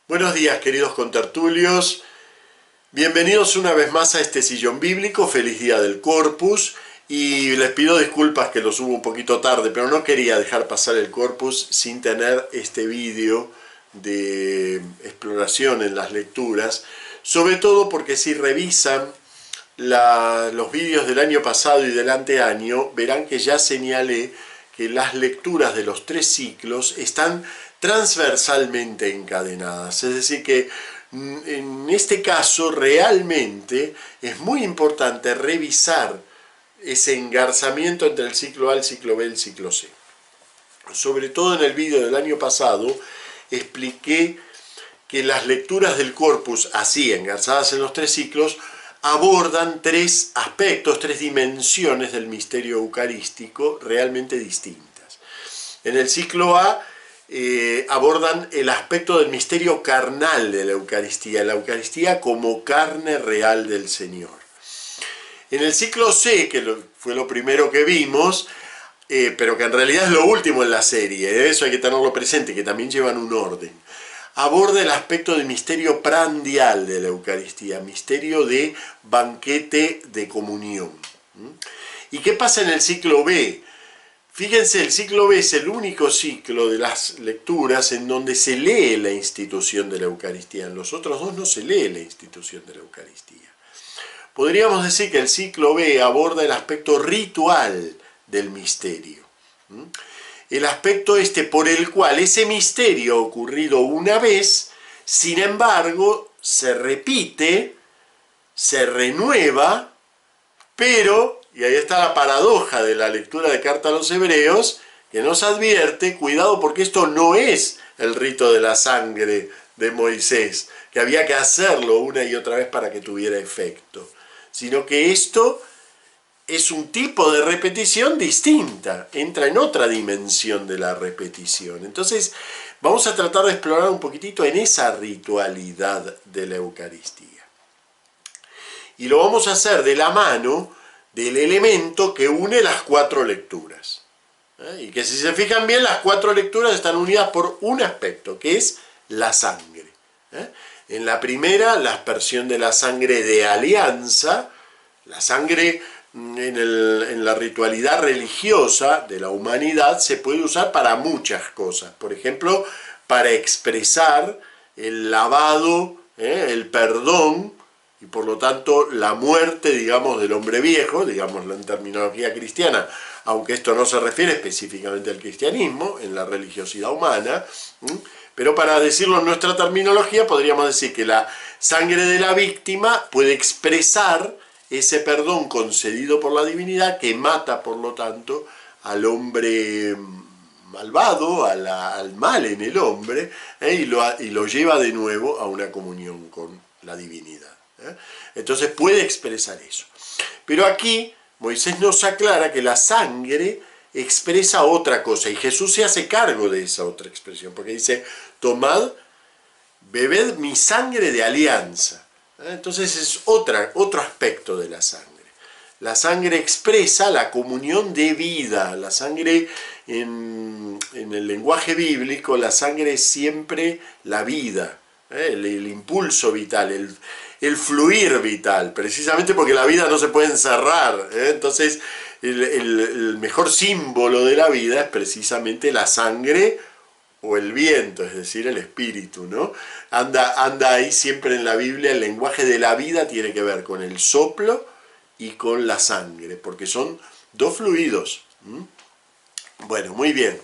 Buenos días, queridos contertulios. Bienvenidos una vez más a este sillón bíblico. Feliz día del Corpus. Y les pido disculpas que lo subo un poquito tarde, pero no quería dejar pasar el Corpus sin tener este vídeo de exploración en las lecturas. Sobre todo porque si revisan los vídeos del año pasado y del anteaño, verán que ya señalé que las lecturas de los 3 ciclos están transversalmente encadenadas. Es decir que en este caso realmente es muy importante revisar ese engarzamiento entre el ciclo A, el ciclo B y el ciclo C. Sobre todo en el vídeo del año pasado expliqué que las lecturas del corpus, así engarzadas en los 3 ciclos, abordan 3 aspectos, 3 dimensiones del misterio eucarístico realmente distintas. En el ciclo A abordan el aspecto del misterio carnal de la Eucaristía como carne real del Señor. En el ciclo C, que fue lo primero que vimos, pero que en realidad es lo último en la serie, eso hay que tenerlo presente, que también llevan un orden, aborda el aspecto del misterio prandial de la Eucaristía, misterio de banquete de comunión. ¿Y qué pasa en el ciclo B? Fíjense, el ciclo B es el único ciclo de las lecturas en donde se lee la institución de la Eucaristía. En los otros 2 no se lee la institución de la Eucaristía. Podríamos decir que el ciclo B aborda el aspecto ritual del misterio. El aspecto por el cual ese misterio ha ocurrido una vez, sin embargo, se repite, se renueva, pero, y ahí está la paradoja de la lectura de Carta a los Hebreos, que nos advierte, cuidado porque esto no es el rito de la sangre de Moisés, que había que hacerlo una y otra vez para que tuviera efecto, sino que esto es un tipo de repetición distinta, entra en otra dimensión de la repetición. Entonces, vamos a tratar de explorar un poquitito en esa ritualidad de la Eucaristía. Y lo vamos a hacer de la mano del elemento que une las 4 lecturas. Y que si se fijan bien, las 4 lecturas están unidas por un aspecto, que es la sangre. En la primera, la aspersión de la sangre de alianza, la sangre en la ritualidad religiosa de la humanidad se puede usar para muchas cosas. Por ejemplo, para expresar el lavado, el perdón, y por lo tanto la muerte, digamos, del hombre viejo, digámoslo en terminología cristiana, aunque esto no se refiere específicamente al cristianismo, en la religiosidad humana, pero para decirlo en nuestra terminología podríamos decir que la sangre de la víctima puede expresar ese perdón concedido por la divinidad que mata, por lo tanto, al hombre malvado, al mal en el hombre, y lo lleva de nuevo a una comunión con la divinidad. Entonces puede expresar eso. Pero aquí Moisés nos aclara que la sangre expresa otra cosa y Jesús se hace cargo de esa otra expresión, porque dice, tomad, bebed mi sangre de alianza. Entonces es otro aspecto de la sangre. La sangre expresa la comunión de vida. La sangre, en el lenguaje bíblico, la sangre es siempre la vida, el impulso vital, el fluir vital, precisamente porque la vida no se puede encerrar. Entonces el mejor símbolo de la vida es precisamente la sangre o el viento, es decir, el espíritu, ¿no? Anda ahí siempre en la Biblia, el lenguaje de la vida tiene que ver con el soplo y con la sangre, porque son 2 fluidos. Bueno, muy bien.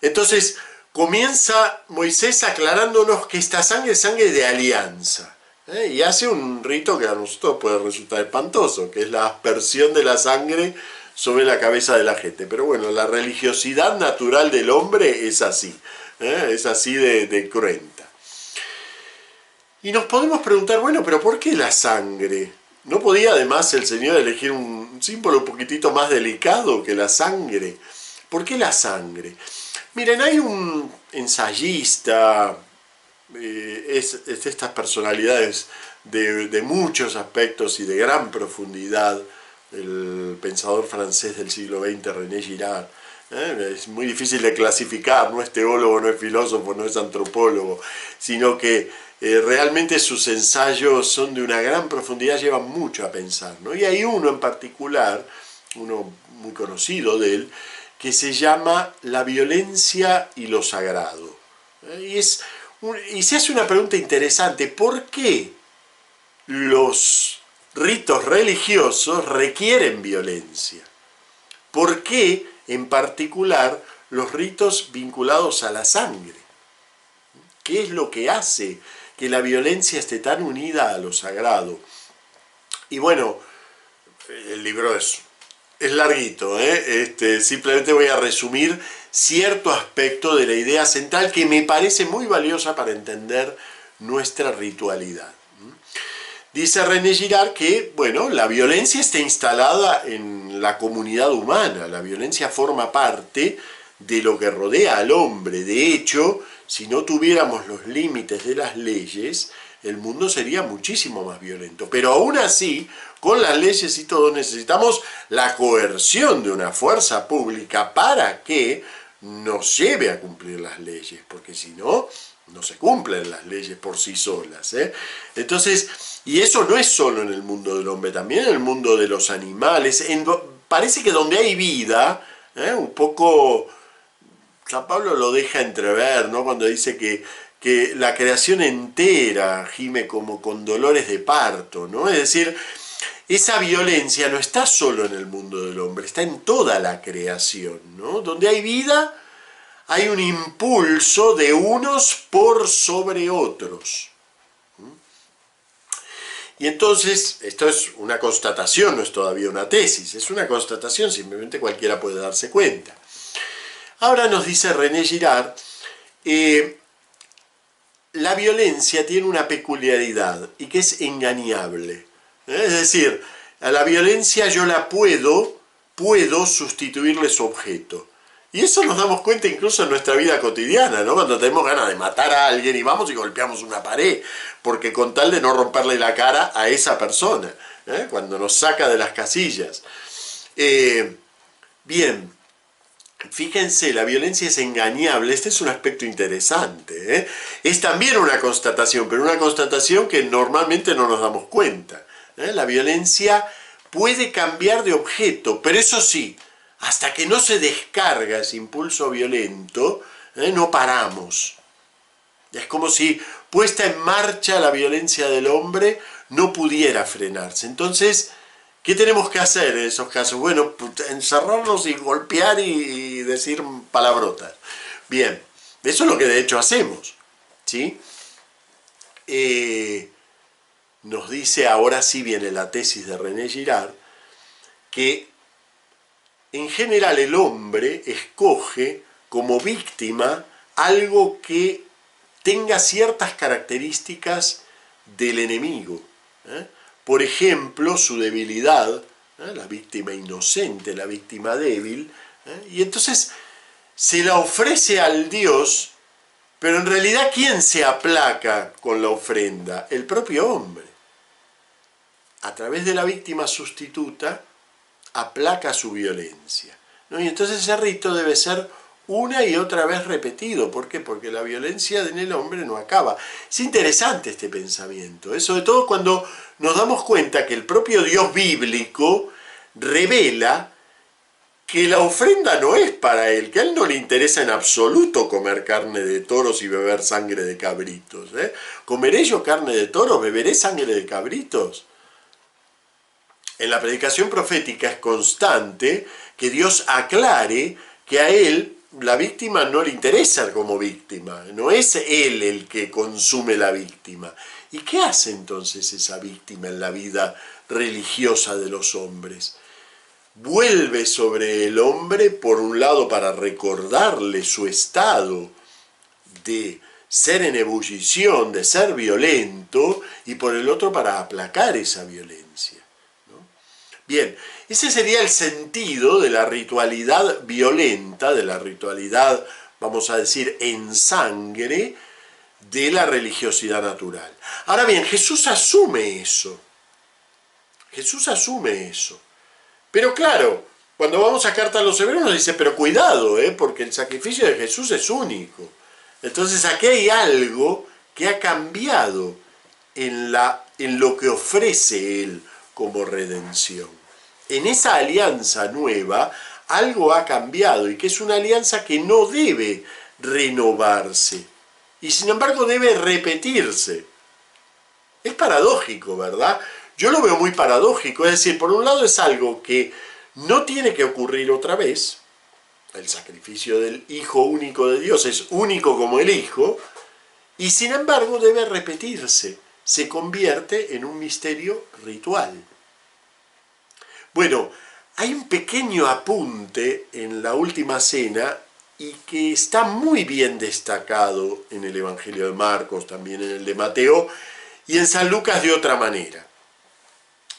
Entonces, comienza Moisés aclarándonos que esta sangre es sangre de alianza. Y hace un rito que a nosotros puede resultar espantoso, que es la aspersión de la sangre sobre la cabeza de la gente. Pero bueno, la religiosidad natural del hombre es así de cruenta. Y nos podemos preguntar, bueno, pero ¿por qué la sangre? ¿No podía además el Señor elegir un símbolo un poquitito más delicado que la sangre? ¿Por qué la sangre? Miren, hay un ensayista, es de estas personalidades de muchos aspectos y de gran profundidad, el pensador francés del siglo XX, René Girard, Es muy difícil de clasificar, no es teólogo, no es filósofo, no es antropólogo, sino que realmente sus ensayos son de una gran profundidad, llevan mucho a pensar, ¿no? Y hay uno en particular, uno muy conocido de él, que se llama La violencia y lo sagrado. Y se hace una pregunta interesante: ¿por qué los ritos religiosos requieren violencia? ¿Por qué, en particular, los ritos vinculados a la sangre? ¿Qué es lo que hace que la violencia esté tan unida a lo sagrado? Y bueno, el libro es larguito, simplemente voy a resumir cierto aspecto de la idea central que me parece muy valiosa para entender nuestra ritualidad. Dice René Girard que, bueno, la violencia está instalada en la comunidad humana, la violencia forma parte de lo que rodea al hombre. De hecho, si no tuviéramos los límites de las leyes, el mundo sería muchísimo más violento. Pero aún así, con las leyes y todo, necesitamos la coerción de una fuerza pública para que nos lleve a cumplir las leyes, porque si no, no se cumplen las leyes por sí solas, Entonces, y eso no es solo en el mundo del hombre, también en el mundo de los animales. Parece que donde hay vida, un poco San Pablo lo deja entrever, ¿no? Cuando dice que la creación entera gime como con dolores de parto, ¿no? Es decir, esa violencia no está solo en el mundo del hombre, está en toda la creación, ¿no? Donde hay vida, hay un impulso de unos por sobre otros. Y entonces, esto es una constatación, no es todavía una tesis, es una constatación, simplemente cualquiera puede darse cuenta. Ahora nos dice René Girard, la violencia tiene una peculiaridad y que es engañable. Es decir, a la violencia yo la puedo sustituirle su objeto. Y eso nos damos cuenta incluso en nuestra vida cotidiana, ¿no? Cuando tenemos ganas de matar a alguien y vamos y golpeamos una pared, porque con tal de no romperle la cara a esa persona, cuando nos saca de las casillas. Bien, fíjense, la violencia es engañable. Este es un aspecto interesante, Es también una constatación, pero una constatación que normalmente no nos damos cuenta. La violencia puede cambiar de objeto, pero eso sí, hasta que no se descarga ese impulso violento, no paramos. Es como si puesta en marcha la violencia del hombre no pudiera frenarse. Entonces, ¿qué tenemos que hacer en esos casos? Bueno, encerrarnos y golpear y decir palabrotas. Bien, eso es lo que de hecho hacemos, ¿sí? Nos dice, ahora sí viene la tesis de René Girard, que en general el hombre escoge como víctima algo que tenga ciertas características del enemigo. Por ejemplo, su debilidad, la víctima inocente, la víctima débil, y entonces se la ofrece al Dios, pero en realidad ¿quién se aplaca con la ofrenda? El propio hombre. A través de la víctima sustituta, aplaca su violencia, ¿no? Y entonces ese rito debe ser una y otra vez repetido. ¿Por qué? Porque la violencia en el hombre no acaba. Es interesante este pensamiento, sobre todo cuando nos damos cuenta que el propio Dios bíblico revela que la ofrenda no es para él, que a él no le interesa en absoluto comer carne de toros y beber sangre de cabritos. ¿Comeré yo carne de toros? ¿Beberé sangre de cabritos? En la predicación profética es constante que Dios aclare que a él la víctima no le interesa como víctima, no es él el que consume la víctima. ¿Y qué hace entonces esa víctima en la vida religiosa de los hombres? Vuelve sobre el hombre, por un lado, para recordarle su estado de ser en ebullición, de ser violento, y por el otro para aplacar esa violencia. Bien, ese sería el sentido de la ritualidad violenta, de la ritualidad, vamos a decir, en sangre, de la religiosidad natural. Ahora bien, Jesús asume eso. Jesús asume eso. Pero claro, cuando vamos a Carta a los Hebreos nos dice, pero cuidado, porque el sacrificio de Jesús es único. Entonces aquí hay algo que ha cambiado en lo que ofrece Él como redención. En esa alianza nueva algo ha cambiado y que es una alianza que no debe renovarse y sin embargo debe repetirse. Es paradójico, ¿verdad? Yo lo veo muy paradójico, es decir, por un lado es algo que no tiene que ocurrir otra vez. El sacrificio del Hijo único de Dios es único como el Hijo, y sin embargo debe repetirse, se convierte en un misterio ritual. Bueno, hay un pequeño apunte en la última cena y que está muy bien destacado en el Evangelio de Marcos, también en el de Mateo y en San Lucas de otra manera.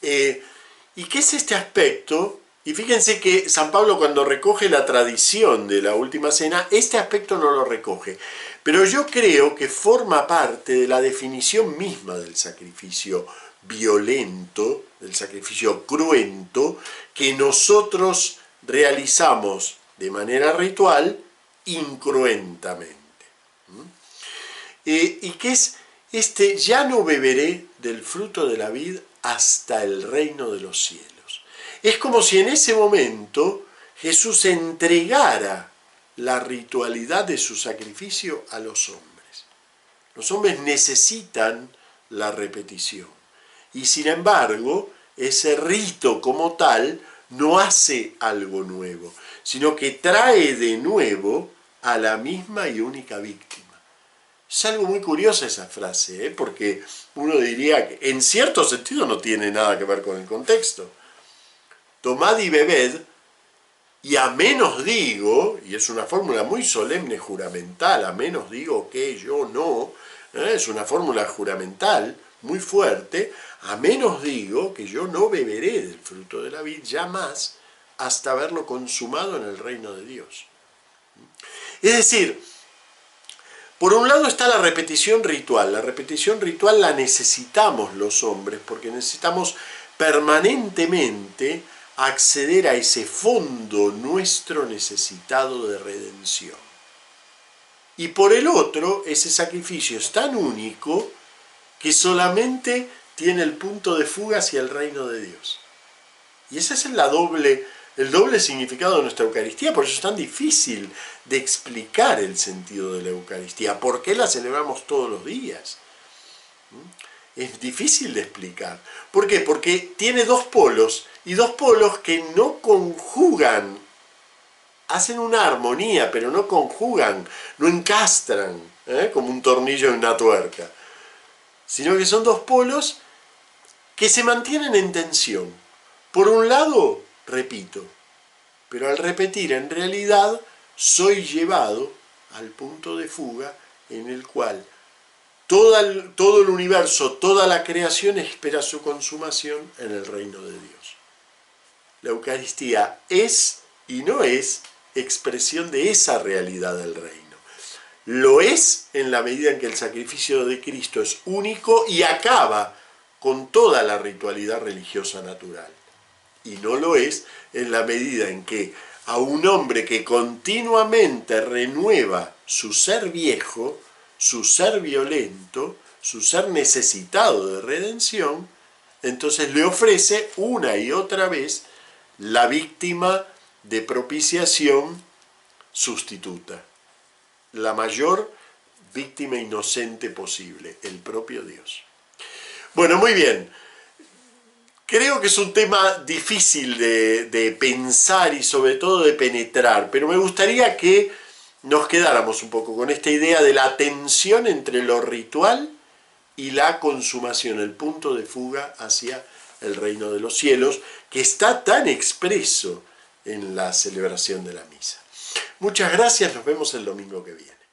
¿Y qué es este aspecto? Y fíjense que San Pablo, cuando recoge la tradición de la última cena, este aspecto no lo recoge. Pero yo creo que forma parte de la definición misma del sacrificio violento, del sacrificio cruento, que nosotros realizamos de manera ritual incruentamente. Y que es ya no beberé del fruto de la vid hasta el reino de los cielos. Es como si en ese momento Jesús entregara la ritualidad de su sacrificio a los hombres. Los hombres necesitan la repetición. Y sin embargo, ese rito como tal no hace algo nuevo, sino que trae de nuevo a la misma y única víctima. Es algo muy curiosa esa frase, porque uno diría que en cierto sentido no tiene nada que ver con el contexto. Tomad y bebed, y a menos digo, y es una fórmula muy solemne juramental, a menos digo que yo no, es una fórmula juramental muy fuerte, a menos digo que yo no beberé del fruto de la vid ya más hasta haberlo consumado en el reino de Dios. Es decir, por un lado está la repetición ritual. La repetición ritual la necesitamos los hombres porque necesitamos permanentemente acceder a ese fondo nuestro necesitado de redención. Y por el otro, ese sacrificio es tan único que solamente tiene el punto de fuga hacia el reino de Dios. Y ese es el doble significado de nuestra Eucaristía, por eso es tan difícil de explicar el sentido de la Eucaristía. ¿Por qué la celebramos todos los días? Es difícil de explicar. ¿Por qué? Porque tiene dos polos, y dos polos que no conjugan, hacen una armonía, pero no conjugan, no encastran, como un tornillo en una tuerca, sino que son dos polos que se mantienen en tensión. Por un lado, repito, pero al repetir en realidad soy llevado al punto de fuga en el cual todo el universo, toda la creación espera su consumación en el reino de Dios. La Eucaristía es y no es expresión de esa realidad del reino. Lo es en la medida en que el sacrificio de Cristo es único y acaba con toda la ritualidad religiosa natural. Y no lo es en la medida en que a un hombre que continuamente renueva su ser viejo, su ser violento, su ser necesitado de redención, entonces le ofrece una y otra vez la víctima de propiciación sustituta, la mayor víctima inocente posible, el propio Dios. Bueno, muy bien. Creo que es un tema difícil de pensar y sobre todo de penetrar, pero me gustaría que nos quedáramos un poco con esta idea de la tensión entre lo ritual y la consumación, el punto de fuga hacia el reino de los cielos, que está tan expreso en la celebración de la misa. Muchas gracias, nos vemos el domingo que viene.